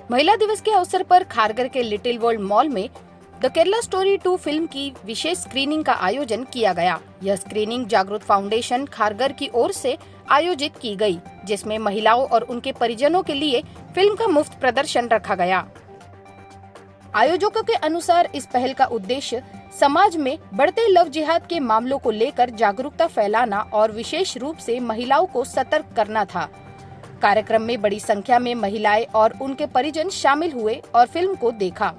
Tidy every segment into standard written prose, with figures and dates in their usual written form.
महिला दिवस के अवसर पर खारगर के लिटिल वर्ल्ड मॉल में द केरला स्टोरी 2 फिल्म की विशेष स्क्रीनिंग का आयोजन किया गया। यह स्क्रीनिंग जागृत फाउंडेशन खारगर की ओर से आयोजित की गई, जिसमें महिलाओं और उनके परिजनों के लिए फिल्म का मुफ्त प्रदर्शन रखा गया। आयोजकों के अनुसार इस पहल का उद्देश्य समाज में बढ़ते लव जिहाद के मामलों को लेकर जागरूकता फैलाना और विशेष रूप से महिलाओं को सतर्क करना था। कार्यक्रम में बड़ी संख्या में महिलाएं और उनके परिजन शामिल हुए और फिल्म को देखा।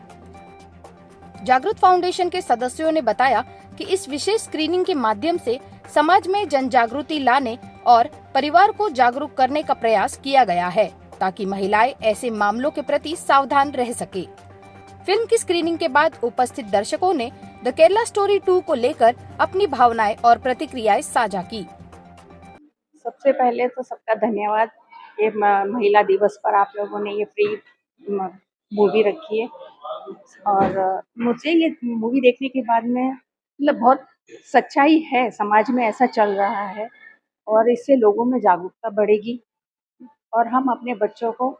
जागृत फाउंडेशन के सदस्यों ने बताया कि इस विशेष स्क्रीनिंग के माध्यम से समाज में जन जागृति लाने और परिवार को जागरूक करने का प्रयास किया गया है, ताकि महिलाएं ऐसे मामलों के प्रति सावधान रह सके। फिल्म की स्क्रीनिंग के बाद उपस्थित दर्शकों ने द केरला स्टोरी 2 को लेकर अपनी भावनाएं और प्रतिक्रियाएं साझा की। सबसे पहले तो सबका धन्यवाद। ये महिला दिवस पर आप लोगों ने ये फ्री मूवी रखी है और मुझे ये मूवी देखने के बाद में मतलब बहुत सच्चाई है, समाज में ऐसा चल रहा है और इससे लोगों में जागरूकता बढ़ेगी और हम अपने बच्चों को,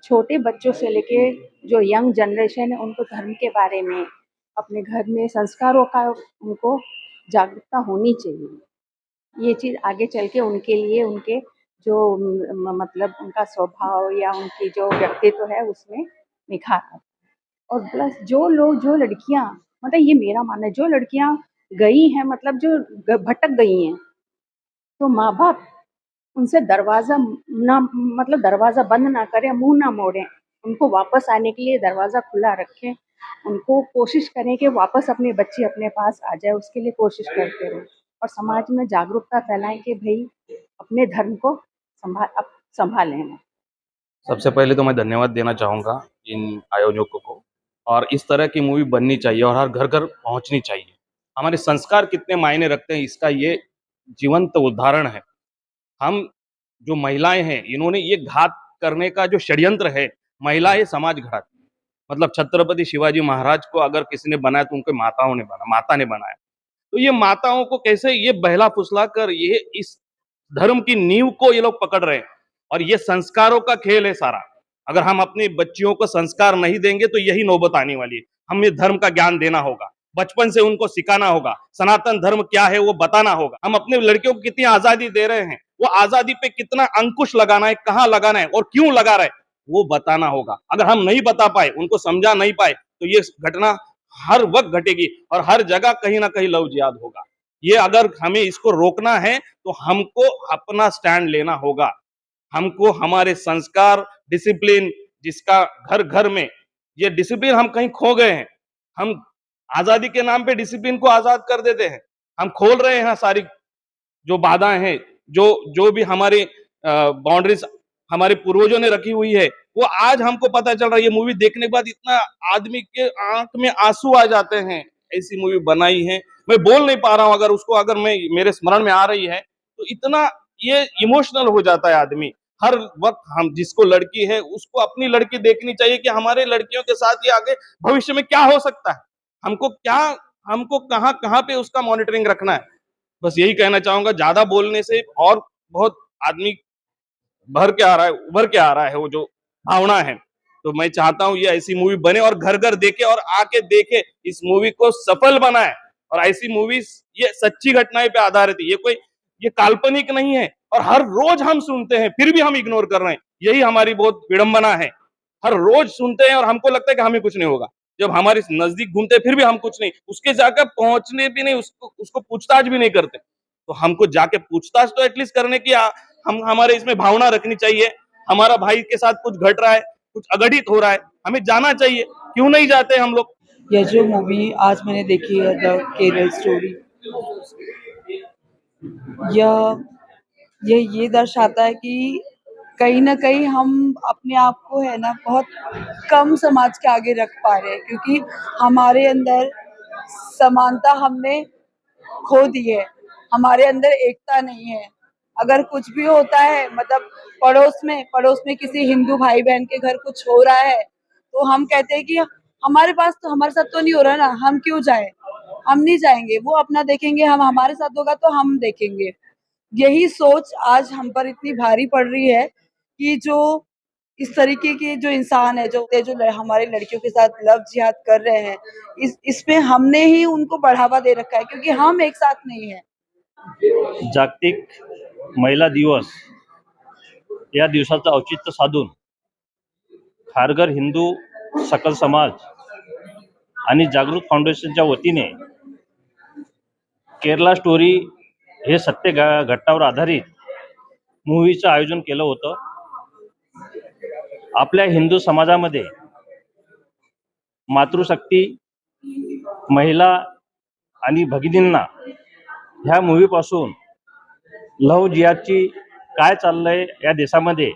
छोटे बच्चों से लेके जो यंग जनरेशन है, उनको धर्म के बारे में, अपने घर में संस्कारों का उनको जागरूकता होनी चाहिए। ये चीज़ आगे चल के उनके लिए, उनके जो मतलब उनका स्वभाव या उनकी जो व्यक्तित्व है उसमें निखार आता है। और प्लस जो लोग, जो लड़कियां, मतलब ये मेरा मानना है, जो लड़कियां गई हैं, मतलब जो भटक गई हैं, तो माँ बाप उनसे दरवाज़ा ना, मतलब दरवाज़ा बंद ना करें, मुंह ना मोड़ें, उनको वापस आने के लिए दरवाज़ा खुला रखें। उनको कोशिश करें कि वापस अपने बच्चे अपने पास आ जाए, उसके लिए कोशिश करते रहें और समाज में जागरूकता फैलाएं कि भाई अपने धर्म को संभालें। सबसे पहले तो मैं धन्यवाद देना चाहूँगा इन आयोजकों को। और इस तरह की मूवी बननी चाहिए और हर घर घर पहुँचनी चाहिए। हमारे संस्कार कितने मायने रखते हैं, इसका ये जीवंत उदाहरण है। हम जो महिलाएं हैं, इन्होंने ये घात करने का जो षड्यंत्र है, महिलाएं समाज घात, मतलब छत्रपति शिवाजी महाराज को अगर किसी ने बनाया तो उनके माता ने बनाया। तो ये माताओं को कैसे ये बहला फुसला कर ये इस धर्म की नींव को ये लोग पकड़ रहे हैं। और ये संस्कारों का खेल है सारा। अगर हम अपनी बच्चियों को संस्कार नहीं देंगे तो यही नौबत आने वाली है। हमें धर्म का ज्ञान देना होगा, बचपन से उनको सिखाना होगा, सनातन धर्म क्या है वो बताना होगा। हम अपने लड़कियों को कितनी आजादी दे रहे हैं, वो आजादी पे कितना अंकुश लगाना है, कहाँ लगाना है और क्यों लगा रहे हैं, वो बताना होगा। अगर हम नहीं बता पाए, उनको समझा नहीं पाए, तो ये घटना हर वक्त घटेगी और हर जगह कहीं ना कहीं लव जिहाद होगा। ये अगर हमें इसको रोकना है तो हमको अपना स्टैंड लेना होगा। हमको हमारे संस्कार, डिसिप्लिन, जिसका घर घर में ये डिसिप्लिन हम कहीं खो गए हैं। हम आजादी के नाम पे डिसिप्लिन को आजाद कर देते हैं। हम खोल रहे हैं सारी जो बाधाएं हैं, जो जो भी हमारी बाउंड्रीज हमारे पूर्वजों ने रखी हुई है, वो आज हमको पता चल रहा है। ये मूवी देखने के बाद इतना आदमी के आंख में आंसू आ जाते हैं। ऐसी मूवी बनाई है, मैं बोल नहीं पा रहा हूं। अगर मैं मेरे स्मरण में आ रही है तो इतना ये इमोशनल हो जाता है आदमी। हर वक्त हम जिसको लड़की है उसको अपनी लड़की देखनी चाहिए कि हमारे लड़कियों के साथ ये आगे भविष्य में क्या हो सकता है, हमको कहाँ कहाँ पे उसका मॉनिटरिंग रखना है। बस यही कहना चाहूंगा। ज्यादा बोलने से और बहुत आदमी उभर के आ रहा है वो जो भावना है। तो मैं चाहता हूँ ये ऐसी मूवी बने और घर घर देखे और आके देखे, इस मूवी को सफल बनाए। और ऐसी मूवीज ये सच्ची घटनाएं पे आधारित है, ये काल्पनिक नहीं है। और हर रोज हम सुनते हैं फिर भी हम इग्नोर कर रहे हैं, यही हमारी बहुत विडंबना है। हर रोज सुनते हैं और हमको लगता है कि हमें कुछ नहीं होगा। जब हमारे नजदीक घूमते फिर भी हम कुछ नहीं, उसके जाकर पहुंचने भी नहीं, उसको पूछताछ भी नहीं करते। तो हमको जाके पूछताछ तो एटलीस्ट करने की हम हमारे इसमें भावना रखनी चाहिए। हमारा भाई के साथ कुछ घट रहा है, कुछ अघटित हो रहा है, हमें जाना चाहिए। क्यों नहीं जाते हम लोग? यह जो मूवी आज मैंने देखी है, द केरल स्टोरी, यह ये दर्शाता है कि कहीं ना कहीं हम अपने आप को है ना बहुत कम समाज के आगे रख पा रहे हैं, क्योंकि हमारे अंदर समानता हमने खो दी है। हमारे अंदर एकता नहीं है। अगर कुछ भी होता है, मतलब पड़ोस में किसी हिंदू भाई बहन के घर कुछ हो रहा है, तो हम कहते हैं कि हमारे पास तो, हमारे साथ तो नहीं हो रहा ना, हम क्यों जाए, हम नहीं जाएंगे, वो अपना देखेंगे, हम हमारे साथ होगा तो हम देखेंगे। यही सोच आज हम पर इतनी भारी पड़ रही है कि जो इस तरीके के जो इंसान है जो हमारे लड़कियों के साथ लव जिहाद कर रहे हैं, इसमें हमने ही उनको बढ़ावा दे रखा है क्योंकि हम एक साथ नहीं है। जागतिक महिला दिवस या दिवसाचं औचित्य साधून खारघर हिंदू सकल समाज आणि जागृत फाउंडेशनच्या वतीने केरला स्टोरी हे सत्य घटनावर आधारित मूव्हीचं आयोजन केलं होतं. आपल्या हिंदू समाजामध्ये मातृशक्ती, महिला आणि भगिनींना ह्या मूव्हीपासून लव्ह जिहादची काय चाललंय या देशामध्ये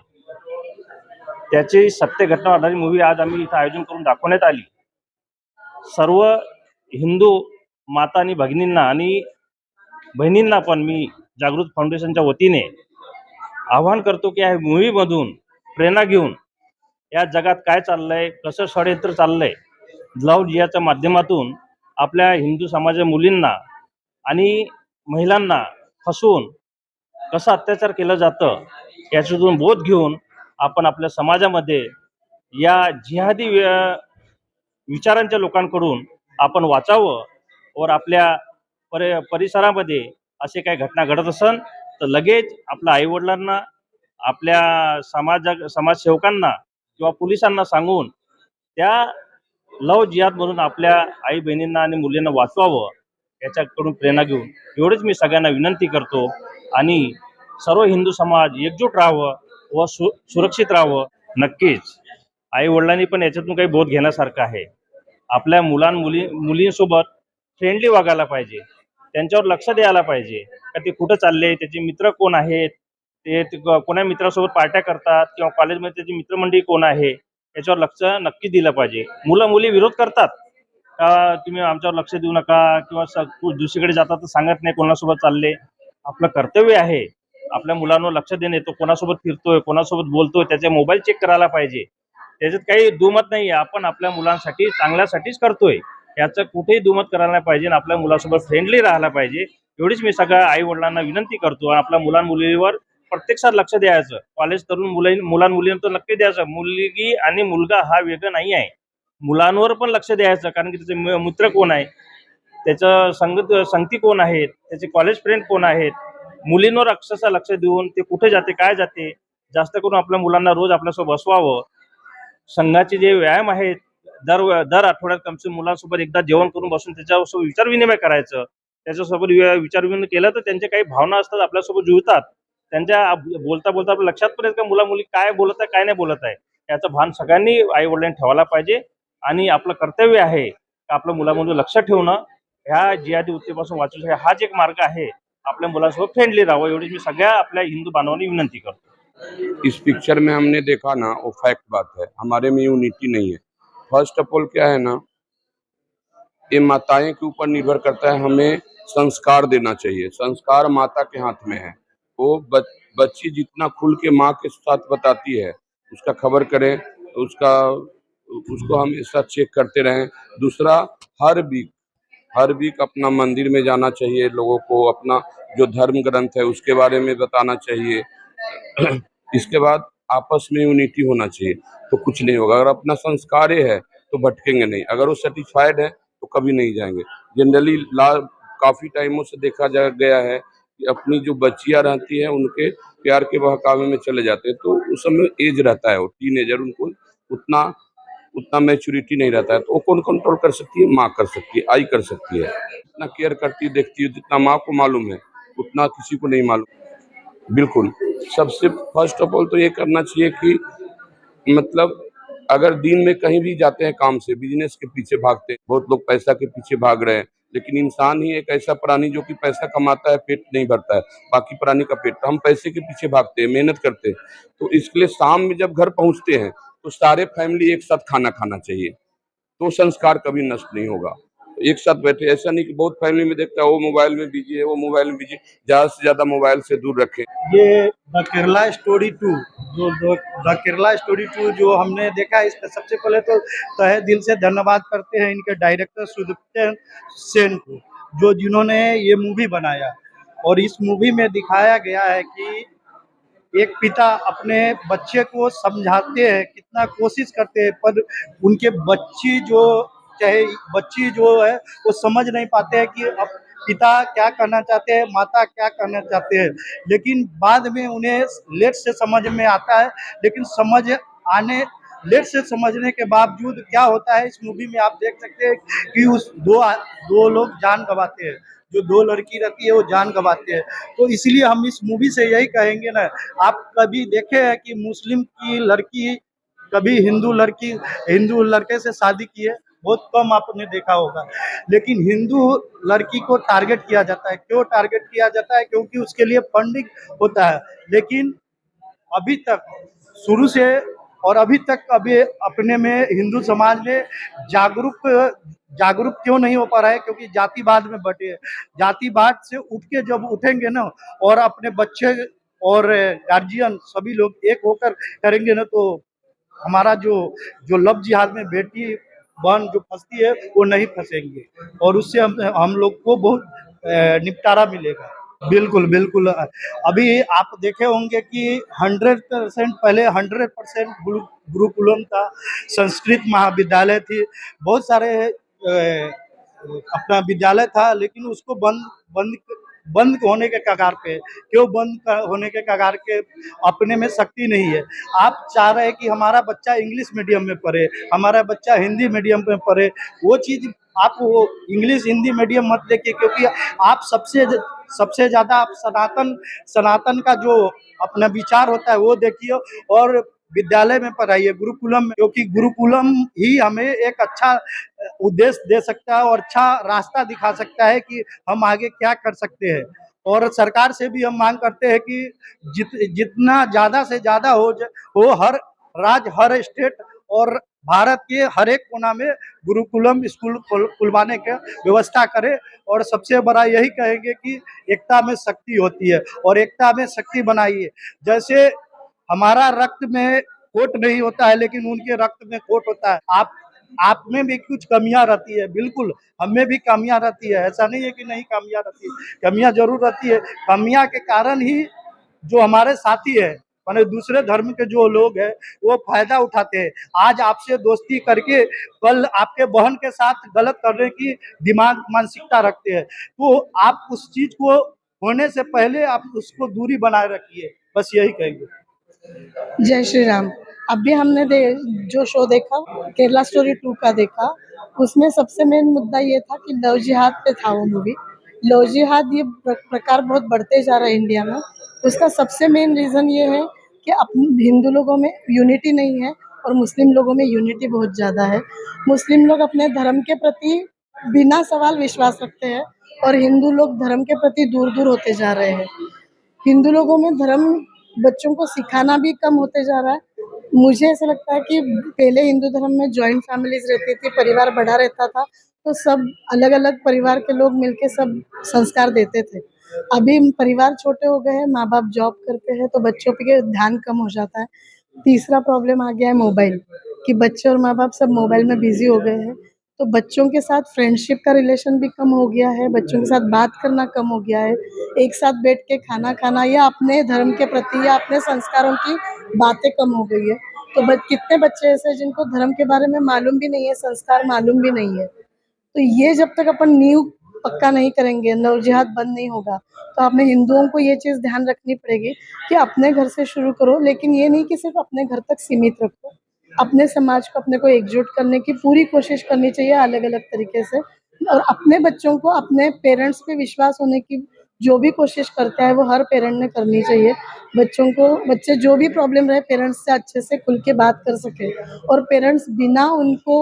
त्याची सत्य घटना आधारित मूव्ही आज आम्ही इथं आयोजन करून दाखवण्यात आली. सर्व हिंदू माता आणि भगिनींना आणि बहिणींना पण मी जागृत फाउंडेशनच्या वतीने आवाहन करतो की या मूव्हीमधून प्रेरणा घेऊन या जगात काय चाललंय, कसं षडयंत्र चाललंय, लव्ह जिहादच्या माध्यमातून आपल्या हिंदू समाजाच्या मुलींना आणि महिलांना फसवून कसं अत्याचार केलं जातं याच्यातून बोध घेऊन आपण आपल्या समाजामध्ये या जिहादी विचारांच्या लोकांकडून आपण वाचावं वर आपल्या परिसरामध्ये असे काही घटना घडत असन तर लगेच आपल्या आईवडिलांना, आपल्या समाजसेवकांना किंवा पोलिसांना सांगून त्या लव जिहादमधून आपल्या आई बहिणींना आणि मुलींना वाचवावं याच्याकडून प्रेरणा घेऊन एवढंच मी सगळ्यांना विनंती करतो. आणि सर्व हिंदू समाज एकजूट राहावं व सुरक्षित राहावं. नक्कीच आई वडिलांनी पण याच्यातून काही बोध घेण्यासारखं आहे. आपल्या मुलींसोबत फ्रेंडली वागायला पाहिजे, त्यांच्यावर लक्ष द्यायला पाहिजे का ते कुठं चालले, त्याचे मित्र कोण आहेत, ते कोणा मित्रासोबत पार्ट्या करतात किंवा कॉलेजमध्ये त्याची मित्रमंडळी कोण आहे याच्यावर लक्ष नक्की दिलं पाहिजे. मुलं मुली विरोध करतात का तुम्ही आमच्यावर लक्ष देऊ नका किंवा दुसरीकडे जातात तर सांगत नाही कोणासोबत चालले. आपलं कर्तव्य आहे आपल्या मुलांवर लक्ष देणे. तो कोणासोबत फिरतोय, कोणासोबत बोलतोय, त्याचे मोबाईल चेक करायला पाहिजे. त्याच्यात काही दुमत नाही आहे. आपण आपल्या मुलांसाठी चांगल्यासाठीच करतोय, याचं कुठेही दुमत करायला नाही पाहिजे. आपल्या मुलासोबत फ्रेंडली राहायला पाहिजे. एवढीच मी सगळ्या आई वडिलांना विनंती करतो. आपल्या मुलांमुलीवर प्रत्यक्षात लक्ष द्यायचं. कॉलेज तरुण मुलांमुलींवर तर नक्की द्यायचं. मुलगी आणि मुलगा हा वेगळं नाही आहे. मुलांवर पण लक्ष द्यायचं, कारण की त्याचे मित्र कोण आहे, त्याचं संगती कोण आहेत, त्याचे कॉलेज फ्रेंड कोण आहेत. मुलींवर अक्षरशः लक्ष देऊन ते कुठे जाते, काय जाते, जास्त करून आपल्या मुलांना रोज आपल्यासोबत बसवावं. संघाचे जे व्यायाम आहेत दर आठवड्यात कमसे मुलांसोबत एकदा जेवण करून बसून त्याच्यासोबत विचारविनिमय करायचं. त्याच्यासोबत विचारविनिमय केलं तर त्यांच्या काही भावना असतात आपल्यासोबत जुळतात. त्यांच्या बोलता बोलता आपल्या लक्षात पण येतं का मुला मुली काय बोलत आहे, काय नाही बोलत आहे. याचं भान सगळ्यांनी आई वडिलांनी ठेवायला पाहिजे. आणि आपलं कर्तव्य आहे का आपल्या मुलांमध्ये लक्ष ठेवणं. ह्या जिहादी वृत्तीपासून वाचण्यासाठी हाच एक मार्ग आहे. आपल्या मुलांसोबत फ्रेंडली राहावं एवढी मी सगळ्या आपल्या हिंदू बांधवांनी विनंती करतो. इस पिक्चर में हमने देखा ना, वो फैक्ट बात है, हमारे में यूनिटी नहीं है। फर्स्ट ऑफ ऑल क्या है ना, ये माताएं के ऊपर निर्भर करता है, हमें संस्कार देना चाहिए। संस्कार माता के हाथ में है। वो बच्ची जितना खुल के माँ के साथ बताती है, उसका खबर करें, उसको हमेशा चेक करते रहें। दूसरा, हर वीक अपना मंदिर में जाना चाहिए लोगों को, अपना जो धर्म ग्रंथ है उसके बारे में बताना चाहिए। इसके बाद आपस में यूनिटी होना चाहिए, तो कुछ नहीं होगा। अगर अपना संस्कार ये है तो भटकेंगे नहीं। अगर वो सेटिस्फाइड है तो कभी नहीं जाएंगे। जनरली काफी टाइमों से देखा गया है कि अपनी जो बच्चियां रहती हैं उनके प्यार के बहकावे में चले जाते हैं, तो उस समय एज रहता है, वो टीनेजर, उनको उतना मैच्योरिटी नहीं रहता है। तो वो कौन कंट्रोल कर सकती है? माँ कर सकती है, आई कर सकती है। इतना केयर करती है, देखती है, जितना माँ को मालूम है उतना किसी को नहीं मालूम। बिल्कुल, सबसे फर्स्ट ऑफ ऑल तो ये करना चाहिए कि मतलब अगर दिन में कहीं भी जाते हैं काम से, बिजनेस के पीछे भागते हैं, बहुत लोग पैसा के पीछे भाग रहे हैं, लेकिन इंसान ही एक ऐसा प्राणी जो कि पैसा कमाता है, पेट नहीं भरता है, बाकी प्राणी का पेट। हम पैसे के पीछे भागते हैं, मेहनत करते हैं, तो इसके लिए शाम में जब घर पहुंचते हैं तो सारे फैमिली एक साथ खाना खाना चाहिए, तो संस्कार कभी नष्ट नहीं होगा। एक साथ बैठे, ऐसा नहीं कि बहुत फैमिली में देखता है वो मोबाइल में बिजी है, वो मोबाइल में बिजी, ज्यादा से ज्यादा मोबाइल से दूर रखें। ये the Kerala story 2 the Kerala story 2 जो हमने देखा, इस पर सबसे पहले तो तहे दिल से धन्यवाद करते हैं इनके डायरेक्टर सुदीप्त सेन को, जिन्होंने ये मूवी बनाया। और इस मूवी में दिखाया गया है कि एक पिता अपने बच्चे को समझाते हैं, कितना कोशिश करते हैं, पर उनके बच्ची जो है वो समझ नहीं पाते हैं कि अब पिता क्या कहना चाहते हैं, माता क्या कहना चाहते हैं। लेकिन बाद में उन्हें लेट से समझ में आता है, लेकिन आने लेट से समझने के बावजूद क्या होता है इस मूवी में आप देख सकते हैं कि उस दो लोग जान गंवाते हैं। जो दो लड़की रहती है वो जान गंवाते हैं। तो इसलिए हम इस मूवी से यही कहेंगे ना, आप कभी देखे हैं कि मुस्लिम की लड़की कभी हिंदू लड़के से शादी की है? बहुत कम आपने देखा होगा। लेकिन हिंदू लड़की को टारगेट किया जाता है। क्यों टारगेट किया जाता है? क्योंकि उसके लिए फंडिंग होता है। लेकिन अभी तक शुरू से और अभी अपने में हिंदू समाज में जागरूक जागरूक क्यों नहीं हो पा रहा है? क्योंकि जातिवाद में बटे हैं। जातिवाद से उठ के जब उठेंगे ना और अपने बच्चे और गार्जियन सभी लोग एक होकर करेंगे ना, तो हमारा जो लव जिहाद में बेटी बहन जो फंसती है वो नहीं फंसेंगे और उससे हम लोग को बहुत निपटारा मिलेगा। बिल्कुल, बिल्कुल। अभी आप देखे होंगे कि 100% पहले 100% गुरुकुलम था, संस्कृत महाविद्यालय थी, बहुत सारे अपना विद्यालय था, लेकिन उसको बंद बंद होने के कगार पे है। क्यों होने के कगार के? अपने में शक्ति नहीं है। आप चाह रहे हैं कि हमारा बच्चा इंग्लिश मीडियम में पढ़े, हमारा बच्चा हिंदी मीडियम में पढ़े। वो चीज़ आप वो इंग्लिश हिंदी मीडियम मत देखिए, क्योंकि आप सबसे ज़्यादा आप सनातन का जो अपना विचार होता है वो देखिए और विद्यालय में पढ़ाइए, गुरुकुलम में, क्योंकि गुरुकुलम ही हमें एक अच्छा उद्देश्य दे सकता है और अच्छा रास्ता दिखा सकता है कि हम आगे क्या कर सकते हैं। और सरकार से भी हम मांग करते हैं कि जितना ज़्यादा से ज़्यादा हो हर राज्य, हर स्टेट और भारत के हर एक कोना में गुरुकुलम स्कूल खुलवाने का व्यवस्था करे। और सबसे बड़ा यही कहेंगे कि एकता में शक्ति होती है और एकता में शक्ति बनाइए। जैसे हमारा रक्त में खोट नहीं होता है, लेकिन उनके रक्त में खोट होता है। आप में भी कुछ कमियां रहती है, बिल्कुल हम में भी कमियां रहती है, ऐसा नहीं है कि नहीं कमियां रहती है, कमियां जरूर रहती है। कमियां के कारण ही जो हमारे साथी है माने दूसरे धर्म के जो लोग हैं वो फायदा उठाते हैं। आज आपसे दोस्ती करके कल आपके बहन के साथ गलत करने की दिमाग मानसिकता रखते हैं। तो आप उस चीज को होने से पहले आप उसको दूरी बनाए रखिए, बस यही कहेंगे। जय श्री राम। अभी हमने जो शो देखा, केरला स्टोरी 2 का देखा, उसमें सबसे मेन मुद्दा ये था कि लव जिहाद पे था वो मूवी। लव जिहाद ये प्रकार बहुत बढ़ते जा रहा है इंडिया में। उसका सबसे मेन रीज़न ये है कि हिंदू लोगों में यूनिटी नहीं है और मुस्लिम लोगों में यूनिटी बहुत ज़्यादा है। मुस्लिम लोग अपने धर्म के प्रति बिना सवाल विश्वास रखते हैं और हिंदू लोग धर्म के प्रति दूर-दूर होते जा रहे हैं। हिंदू लोगों में धर्म बच्चों को सिखाना भी कम होते जा रहा है। मुझे ऐसा लगता है कि पहले हिंदू धर्म में जॉइंट फैमिलीज़ रहती थी, परिवार बड़ा रहता था, तो सब अलग-अलग परिवार के लोग मिलके सब संस्कार देते थे। अभी परिवार छोटे हो गए हैं, माँ-बाप जॉब करते हैं, तो बच्चों पे ध्यान कम हो जाता है। तीसरा प्रॉब्लम आ गया है मोबाइल, कि बच्चे और माँ-बाप सब मोबाइल में बिज़ी हो गए हैं, तो बच्चों के साथ फ्रेंडशिप का रिलेशन भी कम हो गया है, बच्चों के साथ बात करना कम हो गया है। एक साथ बैठ के खाना खाना या अपने धर्म के प्रति या अपने संस्कारों की बातें कम हो गई है। तो कितने बच्चे ऐसे हैं जिनको धर्म के बारे में मालूम भी नहीं है, संस्कार मालूम भी नहीं है। तो ये जब तक अपन नींव पक्का नहीं करेंगे, लव जिहाद बंद नहीं होगा, तो हमें हिंदुओं को ये चीज़ ध्यान रखनी पड़ेगी कि अपने घर से शुरू करो, लेकिन ये नहीं कि सिर्फ अपने घर तक सीमित रखो। अपने समाज को अपने को एकजुट करने की पूरी कोशिश करनी चाहिए अलग-अलग तरीके से, और अपने बच्चों को अपने पेरेंट्स पे विश्वास होने की जो भी कोशिश करता है वो हर पेरेंट ने करनी चाहिए। बच्चे जो भी प्रॉब्लम रहे पेरेंट्स से अच्छे से खुल के बात कर सकें और पेरेंट्स बिना उनको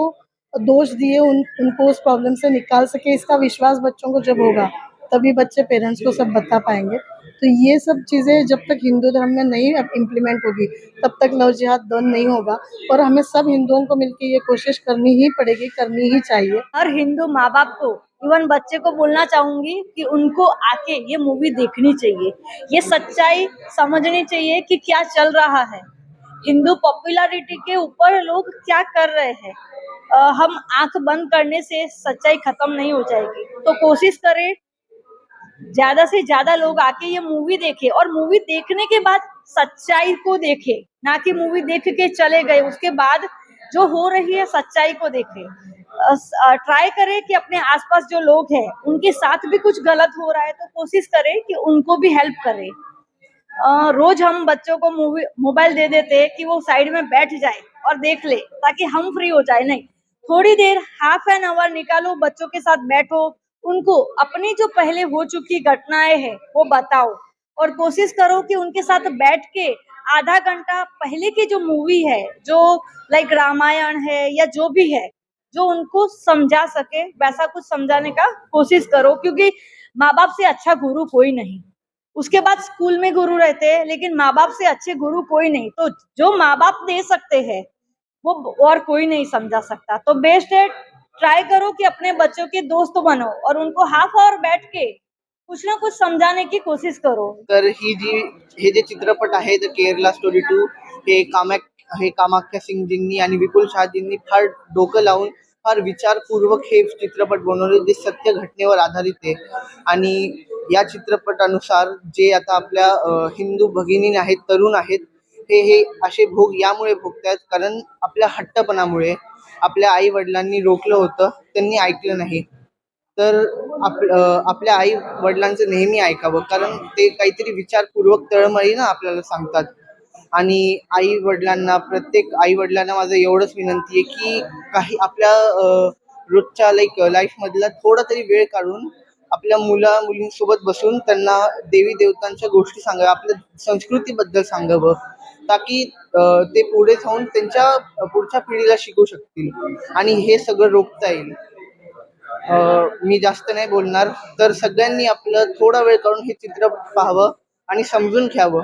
दोष दिए उनको उस प्रॉब्लम से निकाल सके, इसका विश्वास बच्चों को जब होगा तभी बच्चे पेरेंट्स को सब बता पाएंगे। तो ये सब चीज़ें जब तक हिंदू धर्म में नहीं इम्प्लीमेंट होगी तब तक लव जिहाद बंद नहीं होगा और हमें सब हिंदुओं को मिलकर ये कोशिश करनी ही पड़ेगी, करनी ही चाहिए। हर हिंदू माँ बाप को, इवन बच्चे को बोलना चाहूंगी कि उनको आके ये मूवी देखनी चाहिए, ये सच्चाई समझनी चाहिए कि क्या चल रहा है, हिंदू पॉपुलैरिटी के ऊपर लोग क्या कर रहे हैं। हम आंख बंद करने से सच्चाई खत्म नहीं हो जाएगी, तो कोशिश करें ज्यादा से ज्यादा लोग आके ये मूवी देखें और मूवी देखने के बाद सच्चाई को देखे, ना कि मूवी देख के चले गए, उसके बाद जो हो रही है सच्चाई को देखे। ट्राई करें कि अपने आसपास जो लोग हैं उनके साथ भी कुछ गलत हो रहा है तो कोशिश करें कि उनको भी हेल्प करें। रोज हम बच्चों को मोबाइल दे देते हैं कि वो साइड में बैठ जाए और देख ले ताकि हम फ्री हो जाए। नहीं, थोड़ी देर हाफ एन आवर निकालो, बच्चों के साथ बैठो, उनको अपनी जो पहले हो चुकी घटनाएं हैं वो बताओ और कोशिश करो कि उनके साथ बैठ के आधा घंटा पहले की जो मूवी है, जो लाइक रामायण है या जो भी है, जो उनको समझा सके वैसा कुछ समझाने का कोशिश करो, क्योंकि माँ बाप से अच्छा गुरु कोई नहीं। उसके बाद स्कूल में गुरु रहते हैं, लेकिन माँ बाप से अच्छे गुरु कोई नहीं। तो जो माँ बाप दे सकते हैं वो और कोई नहीं समझा सकता। तो बेस्ट है, ट्राई करो कि अपने बच्चों के दोस्त बनो और उनको हाफ आवर बैठ के कुछ ना कुछ समझाने की कोशिश करो। तर हे जे चित्रपट आहे द केरला स्टोरी 2 हे कामाख्या सिंगजींनी आणि विपुल शहाजींनी फार डोकं लावून फार विचारपूर्वक हे चित्रपट बनवले, जे सत्य घटनेवर आधारित आहे। आणि या चित्रपटानुसार जे आता आपल्या हिंदू भगिनी आहेत, तरुण आहेत, हे असे भोग यामुळे भोगतायत कारण आपल्या हट्टपणामुळे आपल्या आई वडिलांनी रोखलं होतं, त्यांनी ऐकलं नाही। तर आपल्या आई वडिलांचं नेहमी ऐकावं, कारण ते काहीतरी विचारपूर्वक तळमळीनं आपल्याला सांगतात। आणि प्रत्येक आई वडिलांना माझं एवढंच विनंती आहे की काही आपल्या रोजच्या लाईफ मधला थोडा तरी वेळ काढून आपल्या मुलींसोबत बसून त्यांना देवी देवतांच्या गोष्टी सांगाव्या, आपल्या संस्कृतीबद्दल सांगावं, ताकी ते पुढे जाऊन त्यांच्या पुढच्या पिढीला शिकवू शकतील आणि हे सगळं रोखता येईल। मी जास्त नाही बोलणार, तर सगळ्यांनी आपलं थोडा वेळ काढून हे चित्रपट पाहावं आणि समजून घ्यावं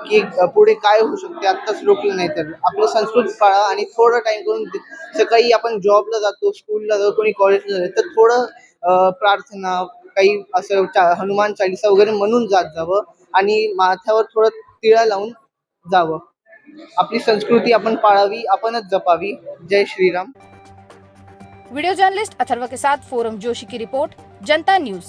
की पुढे काय होऊ शकते। आत्ताच रोखलं नाही तर आपली संस्कृती पाळा आणि थोडा टाइम करून सकाळी आपण जॉबला जातो, स्कूलला जातो, कोणी कॉलेजला जातो, तर थोडं प्रार्थना, काही असं हनुमान चालीसा वगैरे म्हणून जात जावं आणि माथ्यावर थोडं तिळा लावून जावं। आपली संस्कृती आपण पाळावी, आपणच जपावी। जय श्रीराम। वीडियो जर्नलिस्ट अथर्व के साथ फोरम जोशी की रिपोर्ट, जनता न्यूज।